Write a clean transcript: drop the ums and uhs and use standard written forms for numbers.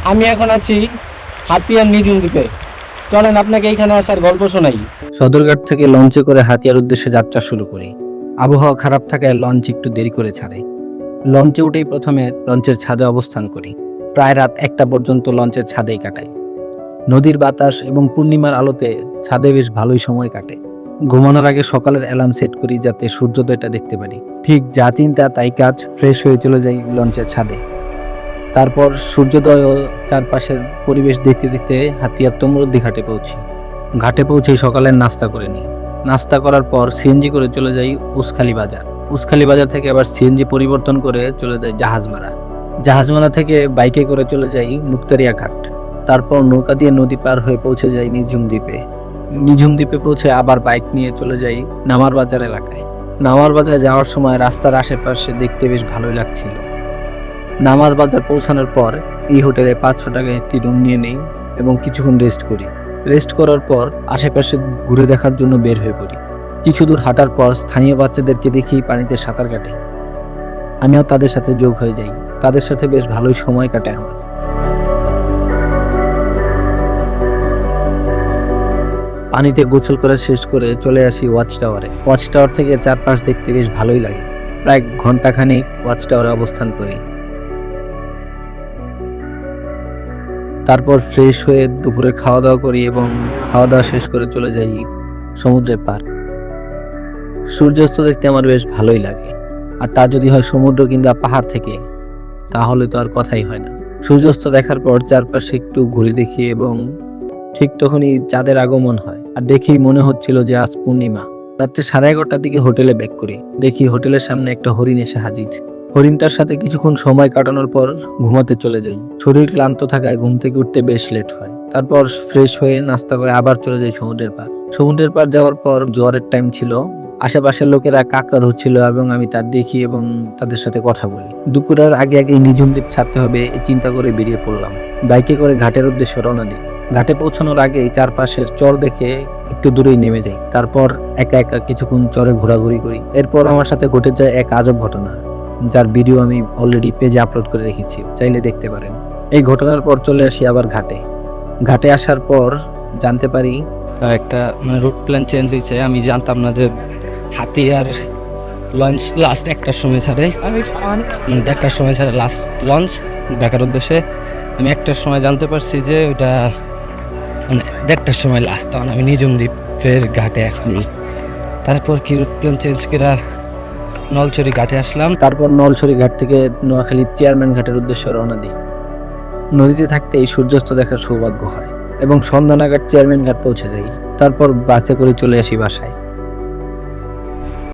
আমি এখন আছি হাতিয়ার নিঝুম দ্বীপে। চলেন আপনাকে এখানে আসার গল্প শোনাই। সদরঘাট থেকে লঞ্চে করে হাতিয়ার উদ্দেশ্যে যাত্রা শুরু করি। আবহাওয়া খারাপ থাকায় লঞ্চ একটু দেরি করে ছাড়ে। লঞ্চে উঠেই প্রথমে লঞ্চের ছাদে অবস্থান করি। প্রায় রাত 1টা পর্যন্ত লঞ্চের ছাদেই কাটাই। নদীর বাতাস এবং পূর্ণিমার আলোতে ছাদে বেশ ভালোই সময় কাটে। ঘুমানোর আগে সকালের অ্যালার্ম সেট করি যাতে সূর্যোদয়টা দেখতে পারি। ঠিক যা চিন্তা তাই কাজ, ফ্রেশ হয়ে চলে যাই লঞ্চের ছাদে। তারপর সূর্যোদয় ও চারপাশের পরিবেশ দেখতে দেখতে হাতিয়ার তমরুদ্দি ঘাটে পৌঁছি। ঘাটে পৌঁছেই সকালের নাস্তা করে নিই। নাস্তা করার পর সিএনজি করে চলে যাই উসখালি বাজার। উসখালি বাজার থেকে আবার সিএনজি পরিবর্তন করে চলে যাই জাহাজমারা। জাহাজমারা থেকে বাইকে করে চলে যাই মুক্তারিয়া ঘাট। তারপর নৌকা দিয়ে নদী পার হয়ে পৌঁছে যাই নিঝুম দ্বীপে। নিঝুম দ্বীপে পৌঁছে আবার বাইক নিয়ে চলে যাই নামার বাজার এলাকায়। নামার বাজারে যাওয়ার সময় রাস্তার আশেপাশে দেখতে বেশ ভালোই লাগছিল। নামার বাজার পৌঁছানোর পর এই হোটেলে 500 টাকায় একটি রুম নিয়ে নেই এবং কিছুক্ষণ রেস্ট করি। রেস্ট করার পর আশেপাশে ঘুরে দেখার জন্য বের হয়ে পড়ি। কিছু দূর হাঁটার পর স্থানীয় বাচ্চাদেরকে দেখি পানিতে সাঁতার কাটে। আমিও তাদের সাথে যোগ হয়ে যাই। তাদের সাথে বেশ ভালোই সময় কাটে আমার। পানিতে গোসল করা শেষ করে চলে আসি ওয়াচ টাওয়ারে। ওয়াচ টাওয়ার থেকে চারপাশ দেখতে বেশ ভালোই লাগে। প্রায় ঘন্টাখানেক ওয়াচ টাওয়ারে অবস্থান করি। তারপর ফ্রেশ হয়ে দুপুরে খাওয়া দাওয়া করি এবং খাওয়া দাওয়া শেষ করে চলে যাই সমুদ্রের পার। সূর্যাস্ত দেখতে আমার বেশ ভালোই লাগে, আর তা যদি হয় সমুদ্র কিংবা পাহাড় থেকে, তাহলে তো আর কথাই হয় না। সূর্যাস্ত দেখার পর চারপাশে একটু ঘুরে দেখি এবং ঠিক তখনই চাঁদের আগমন হয়, আর দেখি মনে হচ্ছিল যে আজ পূর্ণিমা। রাত্রে 11:30টার দিকে হোটেলে ব্যাক করি। দেখি হোটেলের সামনে একটা হরিণ এসে হাজির। হরিণটার সাথে কিছুক্ষণ সময় কাটানোর পর ঘুমাতে চলে যাই। শরীর ক্লান্ত থাকায় ঘুম থেকে উঠতে বেশ লেট হয়। তারপর ফ্রেশ হয়ে নাস্তা করে আবার চলে যাই সমুদ্রের পার। সমুদ্রের পার যাওয়ার পর জোয়ারের টাইম ছিল। আশেপাশের লোকেরা কাঁকড়া ধরছিল এবং আমি তা দেখি এবং তাদের সাথে কথা বলি। দুপুরের আগে আগে নিঝুম দ্বীপ ছাড়তে হবে এই চিন্তা করে বেরিয়ে পড়লাম। বাইকে করে ঘাটের উদ্দেশ্যে রওনা দিই। ঘাটে পৌঁছানোর আগে চারপাশের চর দেখে একটু দূরেই নেমে যাই। তারপর একা একা কিছুক্ষণ চরে ঘোরাঘুরি করি। এরপর আমার সাথে ঘটে যায় এক আজব ঘটনা, যার ভিডিও আমি অলরেডি পেজে আপলোড করে রেখেছি, চাইলে দেখতে পারেন। এই ঘটনার পর চলে আসি আবার ঘাটে। ঘাটে আসার পর জানতে পারি একটা রুট প্ল্যান চেঞ্জ হয়েছে। আমি জানতাম না যে হাতিয়ার লঞ্চ লাস্ট 1টার সময় ছাড়ে, 1টার সময় ছাড়ে লাস্ট লঞ্চ ঢাকার উদ্দেশ্যে। আমি 1টার সময় জানতে পারছি যে ওইটা 1টার সময় লাস্ট। তখন আমি নিঝুম দ্বীপের ঘাটে এখন। তারপর কি রুট প্ল্যান চেঞ্জ করে নলছড়ি ঘাটে আসলাম। তারপর নলছড়ি ঘাট থেকে নোয়াখালী চেয়ারম্যান ঘাটের উদ্দেশ্যে রওনা দিই। নদীতে থাকতেই সূর্যাস্ত দেখার সৌভাগ্য হয় এবং সন্ধ্যা নাগাদ চেয়ারম্যান ঘাট পৌঁছে যাই। তারপর বাসে করে চলে আসি বাসায়।